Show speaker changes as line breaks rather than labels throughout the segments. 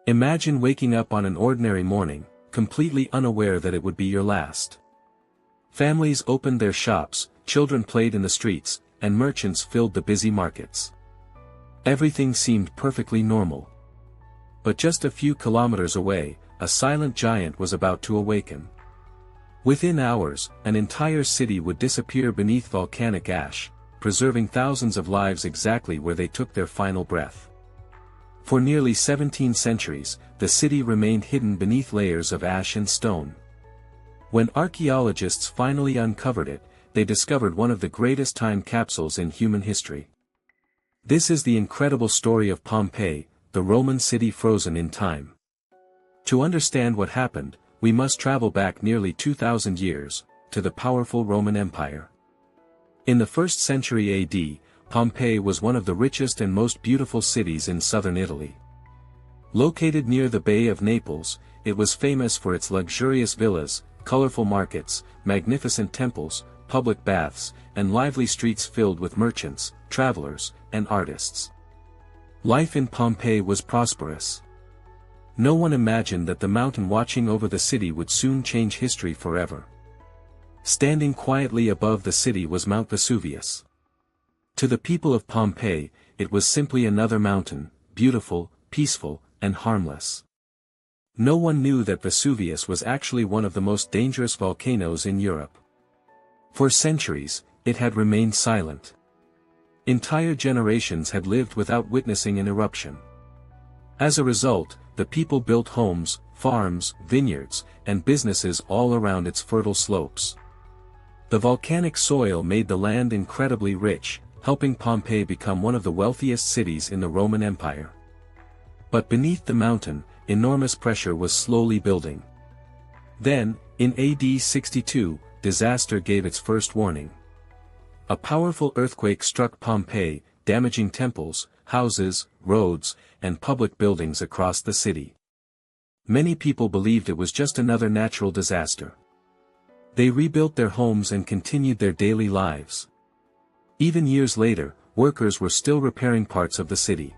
Imagine waking up on an ordinary morning, completely unaware that it would be your last. Families opened their shops, children played in the streets, and merchants filled the busy markets. Everything seemed perfectly normal. But just a few kilometers away, a silent giant was about to awaken. Within hours, an entire city would disappear beneath volcanic ash, preserving thousands of lives exactly where they took their final breath. For nearly 17 centuries, the city remained hidden beneath layers of ash and stone. When archaeologists finally uncovered it, they discovered one of the greatest time capsules in human history. This is the incredible story of Pompeii, the Roman city frozen in time. To understand what happened, we must travel back nearly 2,000 years, to the powerful Roman Empire. In the 1st century AD, Pompeii was one of the richest and most beautiful cities in southern Italy. Located near the Bay of Naples, it was famous for its luxurious villas, colorful markets, magnificent temples, public baths, and lively streets filled with merchants, travelers, and artists. Life in Pompeii was prosperous. No one imagined that the mountain watching over the city would soon change history forever. Standing quietly above the city was Mount Vesuvius. To the people of Pompeii, it was simply another mountain, beautiful, peaceful, and harmless. No one knew that Vesuvius was actually one of the most dangerous volcanoes in Europe. For centuries, it had remained silent. Entire generations had lived without witnessing an eruption. As a result, the people built homes, farms, vineyards, and businesses all around its fertile slopes. The volcanic soil made the land incredibly rich, helping Pompeii become one of the wealthiest cities in the Roman Empire. But beneath the mountain, enormous pressure was slowly building. Then, in AD 62, disaster gave its first warning. A powerful earthquake struck Pompeii, damaging temples, houses, roads, and public buildings across the city. Many people believed it was just another natural disaster. They rebuilt their homes and continued their daily lives. Even years later, workers were still repairing parts of the city.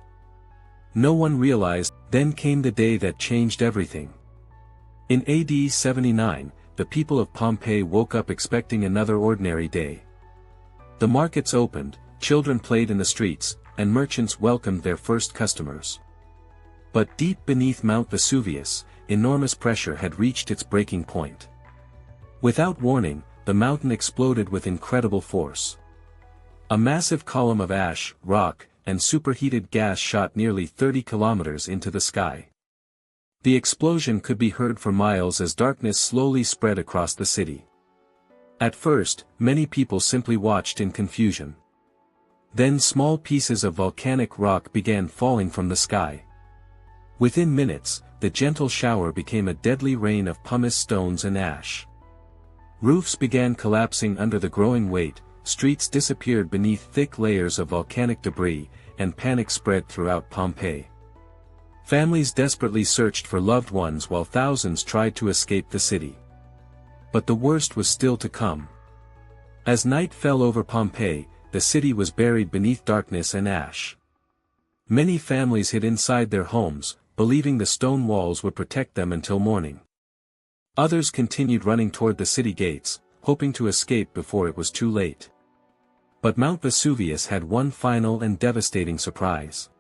No one realized, then came the day that changed everything. In AD 79, the people of Pompeii woke up expecting another ordinary day. The markets opened, children played in the streets, and merchants welcomed their first customers. But deep beneath Mount Vesuvius, enormous pressure had reached its breaking point. Without warning, the mountain exploded with incredible force. A massive column of ash, rock, and superheated gas shot nearly 30 kilometers into the sky. The explosion could be heard for miles as darkness slowly spread across the city. At first, many people simply watched in confusion. Then small pieces of volcanic rock began falling from the sky. Within minutes, the gentle shower became a deadly rain of pumice stones and ash. Roofs began collapsing under the growing weight, streets disappeared beneath thick layers of volcanic debris, and panic spread throughout Pompeii. Families desperately searched for loved ones while thousands tried to escape the city. But the worst was still to come. As night fell over Pompeii, the city was buried beneath darkness and ash. Many families hid inside their homes, believing the stone walls would protect them until morning. Others continued running toward the city gates, hoping to escape before it was too late. But Mount Vesuvius had one final and devastating surprise.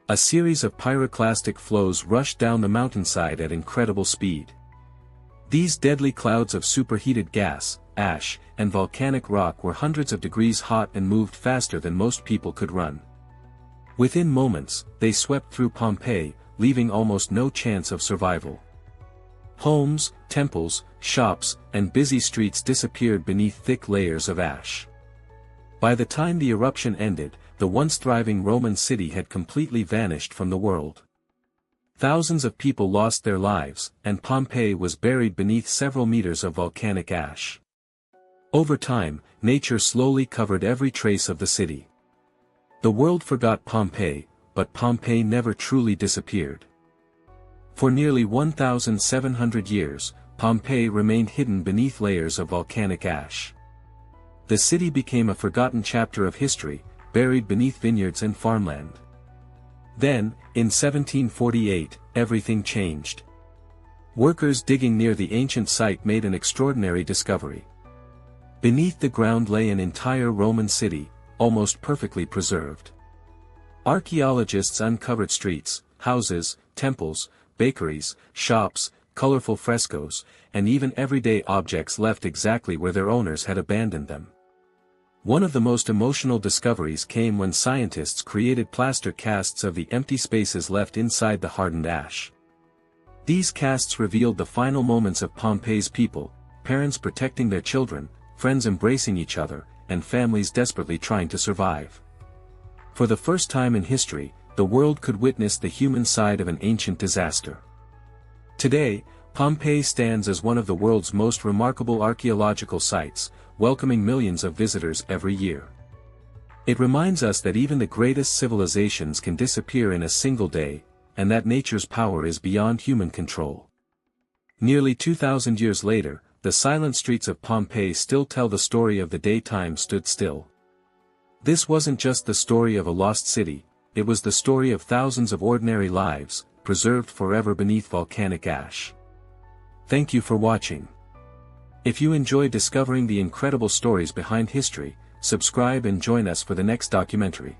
A series of pyroclastic flows rushed down the mountainside at incredible speed. These deadly clouds of superheated gas, ash, and volcanic rock were hundreds of degrees hot and moved faster than most people could run. Within moments, they swept through Pompeii, leaving almost no chance of survival. Homes, temples, shops, and busy streets disappeared beneath thick layers of ash. By the time the eruption ended, the once thriving Roman city had completely vanished from the world. Thousands of people lost their lives, and Pompeii was buried beneath several meters of volcanic ash. Over time, nature slowly covered every trace of the city. The world forgot Pompeii, but Pompeii never truly disappeared. For nearly 1,700 years, Pompeii remained hidden beneath layers of volcanic ash. The city became a forgotten chapter of history, buried beneath vineyards and farmland. Then, in 1748, everything changed. Workers digging near the ancient site made an extraordinary discovery. Beneath the ground lay an entire Roman city, almost perfectly preserved. Archaeologists uncovered streets, houses, temples, bakeries, shops, colorful frescoes, and even everyday objects left exactly where their owners had abandoned them. One of the most emotional discoveries came when scientists created plaster casts of the empty spaces left inside the hardened ash. These casts revealed the final moments of Pompeii's people, parents protecting their children, friends embracing each other, and families desperately trying to survive. For the first time in history, the world could witness the human side of an ancient disaster. Today, Pompeii stands as one of the world's most remarkable archaeological sites, welcoming millions of visitors every year. It reminds us that even the greatest civilizations can disappear in a single day, and that nature's power is beyond human control. Nearly 2,000 years later, the silent streets of Pompeii still tell the story of the day time stood still. This wasn't just the story of a lost city, it was the story of thousands of ordinary lives, preserved forever beneath volcanic ash. Thank you for watching. If you enjoy discovering the incredible stories behind history, subscribe and join us for the next documentary.